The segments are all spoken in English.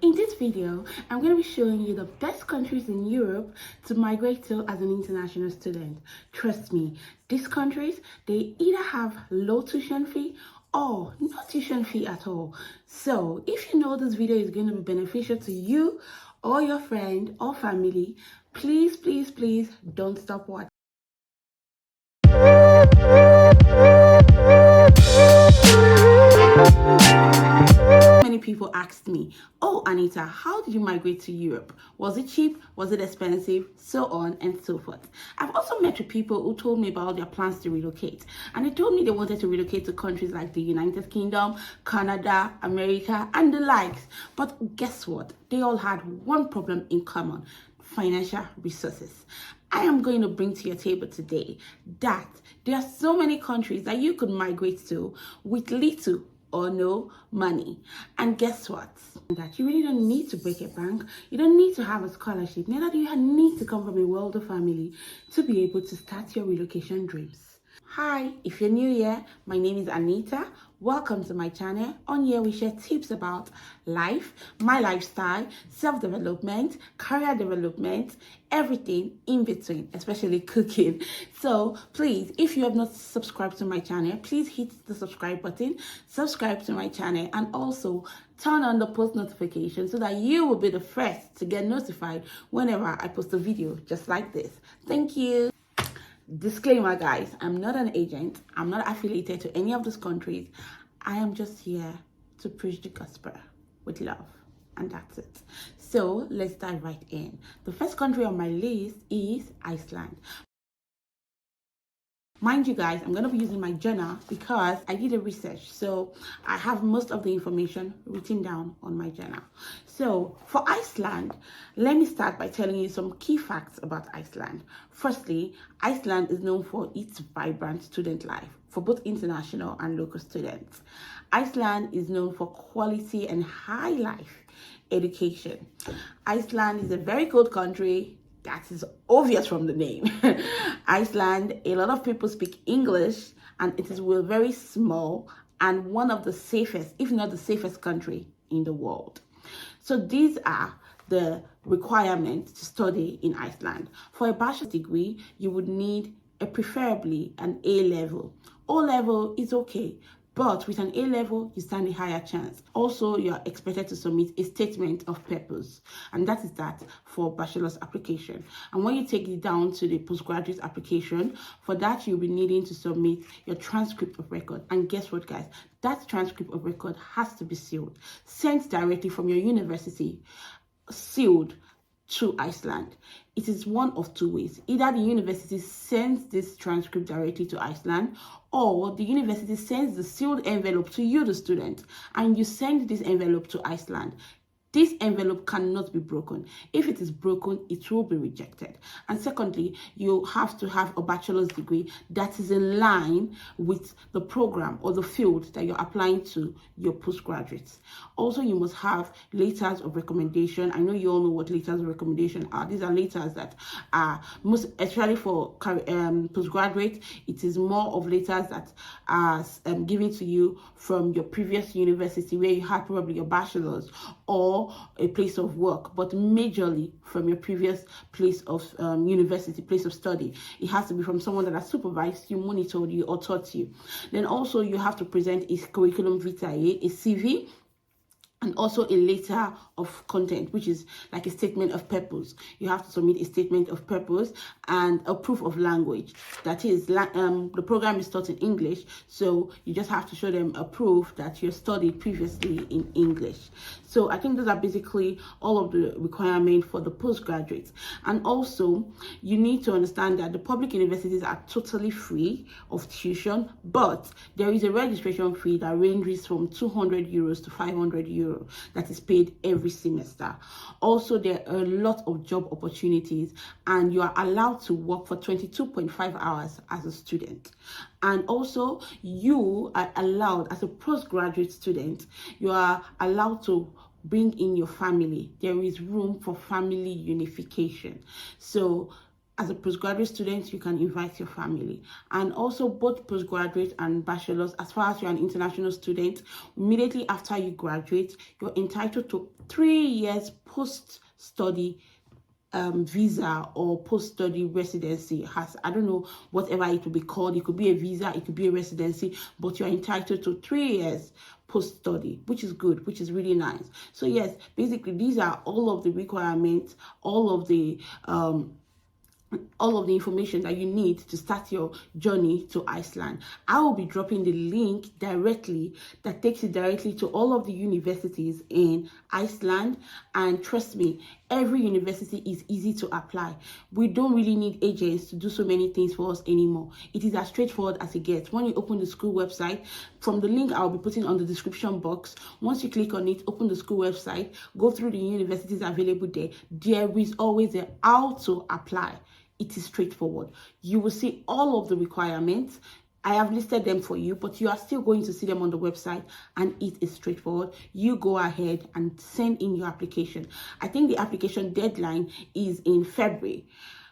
In this video, I'm going to be showing you the best countries in Europe to migrate to as an international student. Trust me, these countries, they either have low tuition fee or no tuition fee at all. So if you know this video is going to be beneficial to you or your friend or family, please don't stop watching. Many people asked me, "Oh, Anita, how did you migrate to Europe? Was it cheap? Was it expensive?" So on and so forth. I've also met with people who told me about their plans to relocate, and they told me they wanted to relocate to countries like the United Kingdom, Canada, America, and the likes. But guess what? They all had one problem in common: financial resources. I am going to bring to your table today that there are so many countries that you could migrate to with little or no money. And guess what? That you really don't need to break a bank. You don't need to have a scholarship. Neither do you need to come from a wealthy family to be able to start your relocation dreams. Hi, if you're new here, my name is Anita. Welcome to my channel. On here we share tips about life, my lifestyle, self-development, career development, everything in between, especially cooking. So please, if you have not subscribed to my channel, please hit the subscribe button, subscribe to my channel, and also turn on the post notification so that you will be the first to get notified whenever I post a video just like this. Thank you. Disclaimer, guys, I'm not an agent. I'm not affiliated to any of those countries. I am just here to preach the gospel with love, and that's it. So let's dive right in. The first country on my list is Iceland. Mind you guys, I'm going to be using my journal because I did a research. So I have most of the information written down on my journal. So for Iceland, let me start by telling you some key facts about Iceland. Firstly, Iceland is known for its vibrant student life for both international and local students. Iceland is known for quality and high life education. Iceland is a very cold country. That is obvious from the name. Iceland, a lot of people speak English, and it is very small and one of the safest, if not the safest country in the world. So these are the requirements to study in Iceland. For a bachelor's degree, you would need preferably an A level. O level is okay, but with an A level, you stand a higher chance. Also, you are expected to submit a statement of purpose, and that is that for bachelor's application. And when you take it down to the postgraduate application, for that you'll be needing to submit your transcript of record. And guess what, guys? That transcript of record has to be sealed, sent directly from your university, sealed to Iceland. It is one of two ways. Either the university sends this transcript directly to Iceland, or the university sends the sealed envelope to you, the student, and you send this envelope to Iceland. This envelope cannot be broken. If it is broken, it will be rejected. And secondly, you have to have a bachelor's degree that is in line with the program or the field that you're applying to your postgraduates. Also, you must have letters of recommendation. I know you all know what letters of recommendation are. These are letters that are most, especially for postgraduate, it is more of letters that are given to you from your previous university where you had probably your bachelor's or a place of work, but majorly from your previous place of university, place of study. It has to be from someone that has supervised you, monitored you, or taught you. Then also you have to present a curriculum vitae, a CV, and also a letter of content, which is like a statement of purpose. You have to submit a statement of purpose and a proof of language. That is, the program is taught in English, so you just have to show them a proof that you studied previously in English. So I think those are basically all of the requirements for the postgraduates. And also, you need to understand that the public universities are totally free of tuition, but there is a registration fee that ranges from 200 euros to 500 euros that is paid every semester. Also, there are a lot of job opportunities, and you are allowed to work for 22.5 hours as a student. And also, you are allowed, as a postgraduate student, you are allowed to bring in your family. There is room for family unification. So as a postgraduate student, you can invite your family. And also both postgraduate and bachelor's, as far as you're an international student, immediately after you graduate, you're entitled to 3 years post-study visa or post-study residency. I don't know, whatever it will be called. It could be a visa, it could be a residency, but you're entitled to 3 years post-study, which is good, which is really nice. So yes, basically these are all of the requirements, all of the information that you need to start your journey to Iceland. I will be dropping the link directly that takes you directly to all of the universities in Iceland, and trust me, every university is easy to apply. We don't really need agents to do so many things for us anymore. It is as straightforward as it gets. When you open the school website, from the link I'll be putting on the description box, once you click on it, open the school website, go through the universities available there. There is always a how to apply. It is straightforward. You will see all of the requirements. I have listed them for you, but you are still going to see them on the website, and it is straightforward. You go ahead and send in your application. I think the application deadline is in February,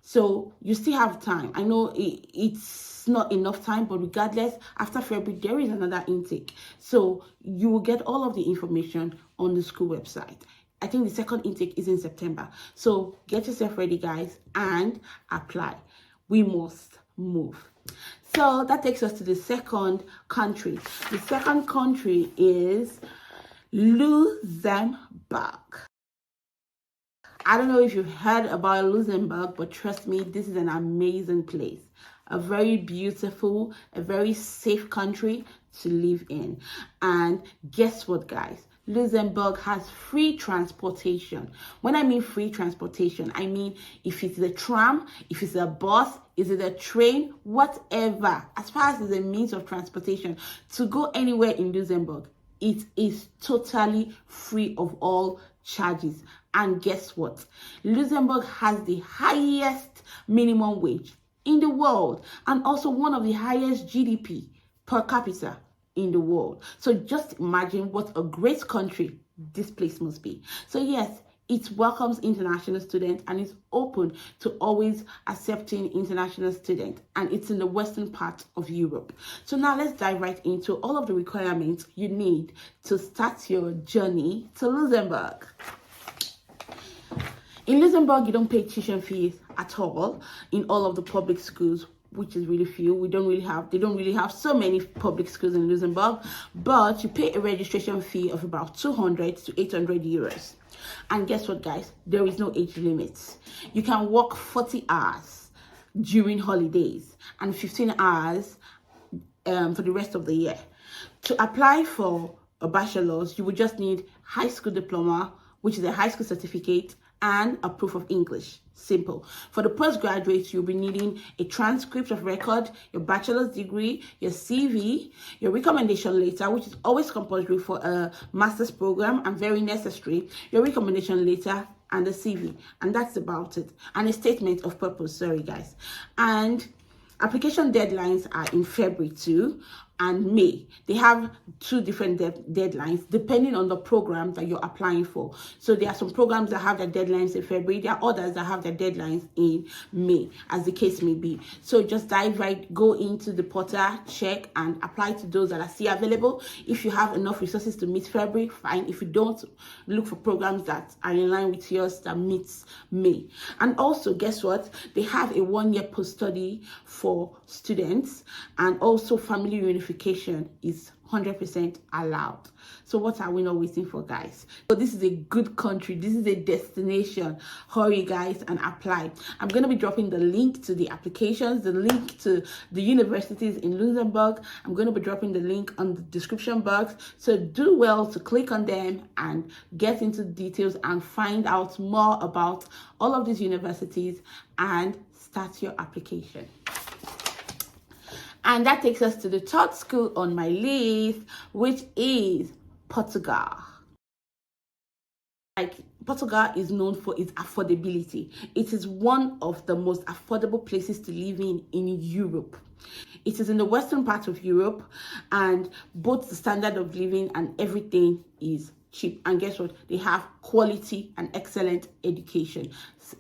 so you still have time. I know it's not enough time, but regardless, after February there is another intake, so you will get all of the information on the school website. I think the second intake is in September. So get yourself ready, guys, and apply. We must move. So that takes us to the second country. The second country is Luxembourg. I don't know if you've heard about Luxembourg, but trust me, this is an amazing place. A very beautiful, a very safe country to live in. And guess what, guys? Luxembourg has free transportation. When I mean free transportation, I mean if it's a tram, if it's a bus, is it a train, whatever, as far as it's a means of transportation to go anywhere in Luxembourg, it is totally free of all charges. And guess what? Luxembourg has the highest minimum wage in the world, and also one of the highest GDP per capita in the world. So just imagine what a great country this place must be. So yes, it welcomes international students and is open to always accepting international students, and it's in the western part of Europe. So now let's dive right into all of the requirements you need to start your journey to Luxembourg. In Luxembourg, you don't pay tuition fees at all in all of the public schools, which is really few. They don't really have so many public schools in Luxembourg, but you pay a registration fee of about 200 to 800 euros. And guess what, guys? There is no age limit. You can work 40 hours during holidays and 15 hours for the rest of the year. To apply for a bachelor's, you would just need high school diploma, which is a high school certificate, and a proof of English. Simple. For the postgraduates, you'll be needing a transcript of record, your bachelor's degree, your CV, your recommendation letter, which is always compulsory for a master's program and very necessary, your recommendation letter and a CV. And that's about it. And a statement of purpose, sorry guys. And application deadlines are in February too and May. They have two different deadlines depending on the program that you're applying for. So there are some programs that have their deadlines in February. There are others that have their deadlines in May, as the case may be. So just go into the portal, check and apply to those that are still available. If you have enough resources to meet February, fine. If you don't, look for programs that are in line with yours that meets May. And also, guess what? They have a 1-year post-study for students, and also family unification is 100% allowed. So what are we not waiting for, guys? So this is a good country. This is a destination. Hurry, guys, and apply. I'm going to be dropping the link to the applications, the link to the universities in Luxembourg. I'm going to be dropping the link on the description box. So do well to click on them and get into the details and find out more about all of these universities and start your application. And that takes us to the third school on my list, which is Portugal. Portugal is known for its affordability. It is one of the most affordable places to live in Europe. It is in the western part of Europe, and both the standard of living and everything is cheap, and guess what? They have quality and excellent education,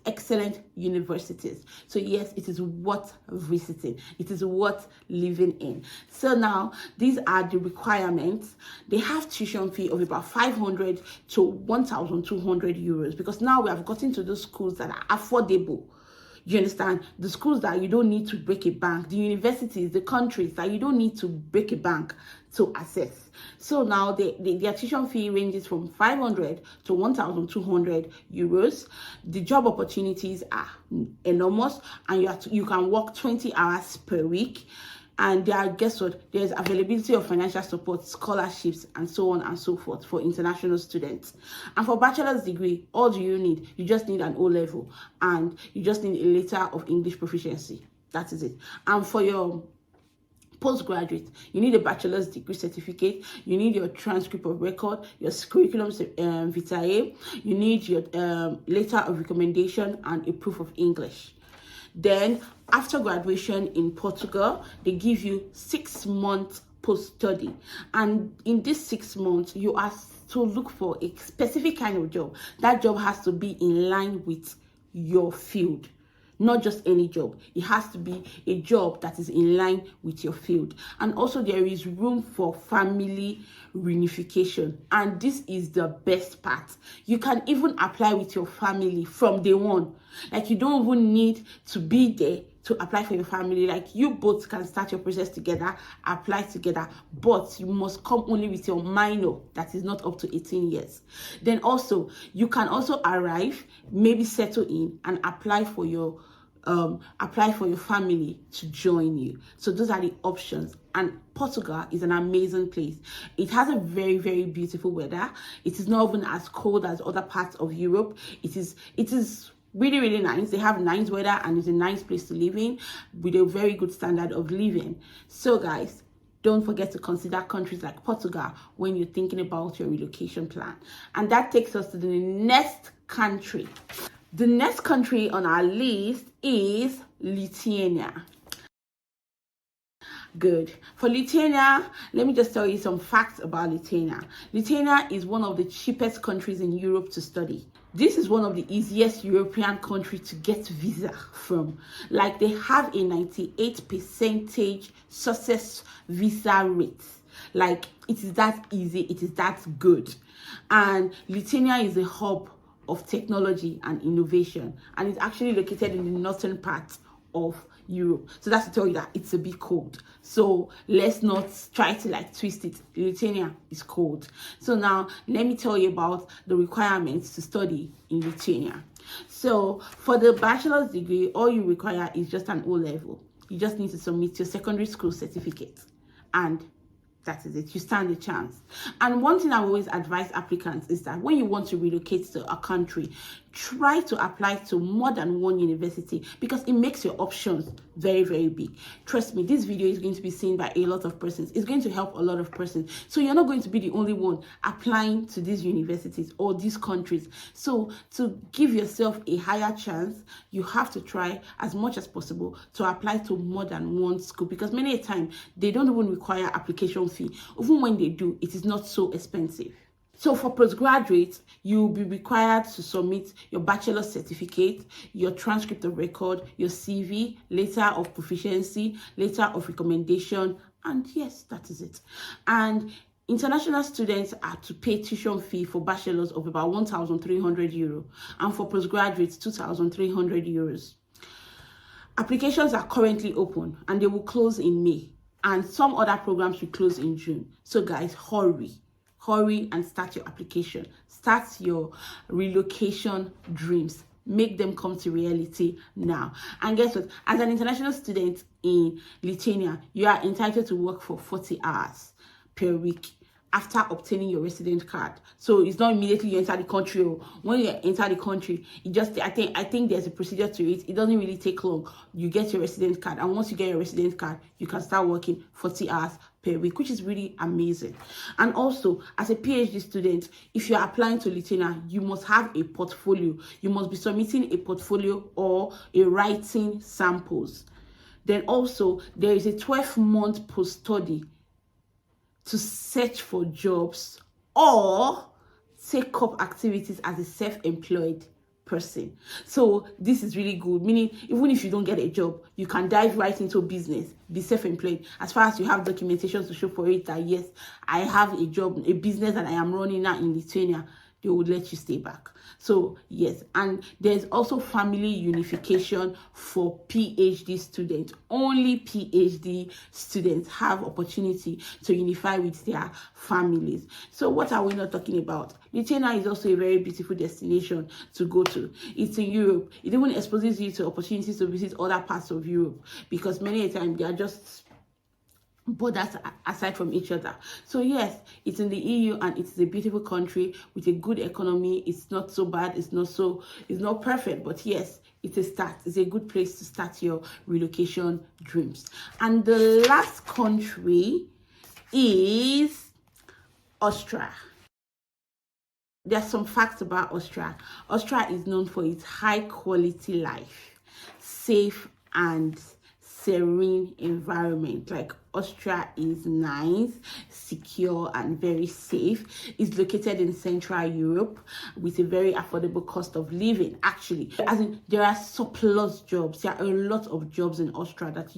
excellent universities. So yes, it is worth visiting, it is worth living in. So now these are the requirements. They have tuition fee of about 500 to 1,200 euros, because now we have gotten to those schools that are affordable. You understand? The schools that you don't need to break a bank, the universities, the countries that you don't need to break a bank to access. So now their tuition fee ranges from 500 to 1,200 euros. The job opportunities are enormous, and you can work 20 hours per week. And guess what? There's availability of financial support, scholarships, and so on and so forth for international students. And for bachelor's degree, all do you need? You just need an O level, and you just need a letter of English proficiency. That is it. And for your postgraduate, you need a bachelor's degree certificate, you need your transcript of record, your curriculum vitae, you need your letter of recommendation, and a proof of English. Then after graduation in Portugal, they give you 6 months post-study, and in this 6 months you are to look for a specific kind of job. That job has to be in line with your field. Not just any job. It has to be a job that is in line with your field. And also there is room for family reunification. And this is the best part. You can even apply with your family from day one. Like, you don't even need to be there to apply for your family. Like, you both can start your process together, apply together, but you must come only with your minor that is not up to 18 years. Then also, you can also arrive, maybe settle in, and apply for your family to join you. So those are the options. And Portugal is an amazing place. It has a very, very beautiful weather. It is not even as cold as other parts of Europe. It is really, really nice. They have nice weather, and it's a nice place to live in with a very good standard of living. So guys, don't forget to consider countries like Portugal when you're thinking about your relocation plan. And that takes us to the next country. The next country on our list is Lithuania. Good. For Lithuania, let me just tell you some facts about Lithuania. Lithuania is one of the cheapest countries in Europe to study. This is one of the easiest European countries to get visa from. Like, they have a 98% success visa rate. Like, it is that easy, it is that good. And Lithuania is a hub of technology and innovation, and it's actually located in the northern part of Europe. So that's to tell you that it's a bit cold. So let's not try to twist it. Lithuania is cold. So now let me tell you about the requirements to study in Lithuania. So for the bachelor's degree, all you require is just an O level. You just need to submit your secondary school certificate, and that is it. You stand a chance. And one thing I always advise applicants is that when you want to relocate to a country, try to apply to more than one university, because it makes your options very, very big. Trust me, this video is going to be seen by a lot of persons. It's going to help a lot of persons. So you're not going to be the only one applying to these universities or these countries. So to give yourself a higher chance, you have to try as much as possible to apply to more than one school, because many a time they don't even require application fee. Even when they do, it is not so expensive. So for postgraduates, you'll be required to submit your bachelor's certificate, your transcript of record, your CV, letter of proficiency, letter of recommendation, and yes, that is it. And international students are to pay tuition fee for bachelor's of about 1,300 euro, and for postgraduates, 2,300 euros. Applications are currently open, and they will close in May, and some other programs will close in June. So guys, hurry and start your application. Start your relocation dreams. Make them come to reality now. And guess what? As an international student in Lithuania, you are entitled to work for 40 hours per week after obtaining your resident card. So it's not immediately you enter the country. Or when you enter the country, it just I think there's a procedure to it. It doesn't really take long. You get your resident card, and once you get your resident card, you can start working 40 hours per week, which is really amazing. And also, as a PhD student, if you're applying to Lithuania, you must have a portfolio. You must be submitting a portfolio or a writing samples. Then also, there is a 12-month post-study to search for jobs or take up activities as a self-employed person. So this is really good, meaning even if you don't get a job, you can dive right into business, be self-employed, as far as you have documentation to show for it that yes, I have a job, a business that I am running now in Lithuania. They would let you stay back. So yes, and there's also family unification for PhD students. Only PhD students have opportunity to unify with their families. So what are we not talking about? Lithuania is also a very beautiful destination to go to. It's in Europe. It even exposes you to opportunities to visit other parts of Europe, because many a time they are just borders aside from each other. So yes, it's in the EU and it's a beautiful country with a good economy. It's not so bad, it's not perfect, but yes, it's a start. It's a good place to start your relocation dreams. And the last country is Austria. There's some facts about Austria. Austria is known for its high quality life, safe and serene environment. Like, Austria is nice, secure, and very safe. It's located in Central Europe with a very affordable cost of living. Actually, as in, there are surplus jobs. There are a lot of jobs in Austria that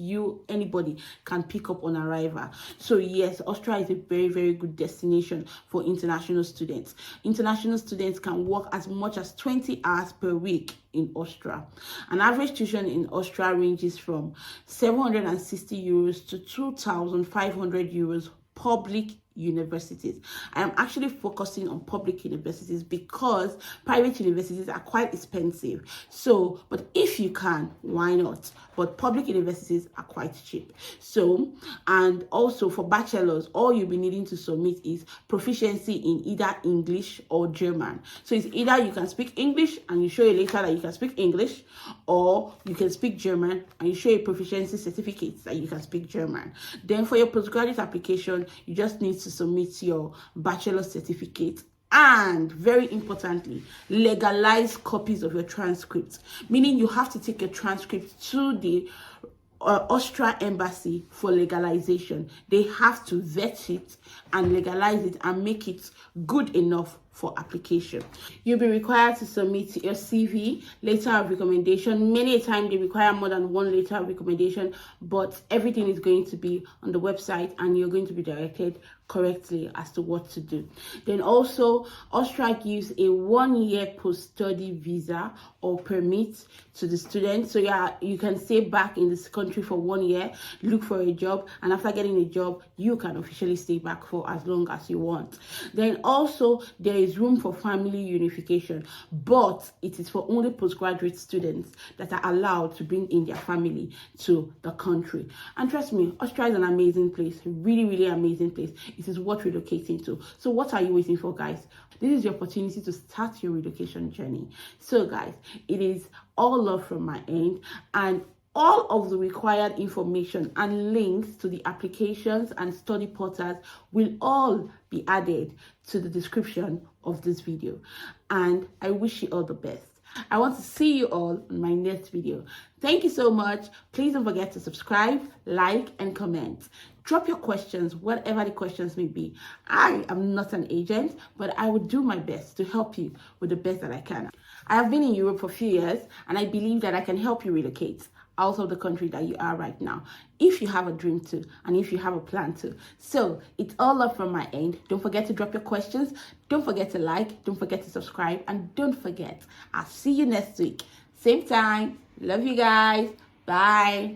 anybody can pick up on arrival. So yes, Austria is a very, very good destination for international students. International students can work as much as 20 hours per week in Austria. An average tuition in Austria ranges from 760 euros to 2,500 euros public universities. I am actually focusing on public universities because private universities are quite expensive. So, but if you can, why not? But public universities are quite cheap. So, and also for bachelors, all you'll be needing to submit is proficiency in either English or German. So it's either you can speak English and you show a later that you can speak English, or you can speak German and you show a proficiency certificate that you can speak German. Then for your postgraduate application, you just need to submit your bachelor's certificate, and very importantly, legalize copies of your transcripts, meaning you have to take your transcript to the Austria embassy for legalization. They have to vet it and legalize it and make it good enough for application. You'll be required to submit your CV, letter of recommendation. Many a time they require more than one letter of recommendation, but everything is going to be on the website and you're going to be directed correctly as to what to do. Then also, Austria gives a 1-year post-study visa or permit to the students. So yeah, you can stay back in this country for 1 year, look for a job, and after getting a job, you can officially stay back for as long as you want. Then also, there is room for family unification, but it is for only postgraduate students that are allowed to bring in their family to the country. And trust me, Austria is an amazing place, really, really amazing place. It is worth relocating to. So what are you waiting for, guys? This is your opportunity to start your relocation journey. So guys, it is all love from my end, and all of the required information and links to the applications and study portals will all be added to the description of this video. And I wish you all the best. I want to see you all in my next video. Thank you so much. Please don't forget to subscribe, like, and comment. Drop your questions, whatever the questions may be. I am not an agent, but I will do my best to help you with the best that I can. I have been in Europe for a few years, and I believe that I can help you relocate out of the country that you are right now, if you have a dream to, and if you have a plan to. So it's all up from my end. Don't forget to drop your questions. Don't forget to like. Don't forget to subscribe. And don't forget, I'll see you next week. Same time. Love you guys. Bye.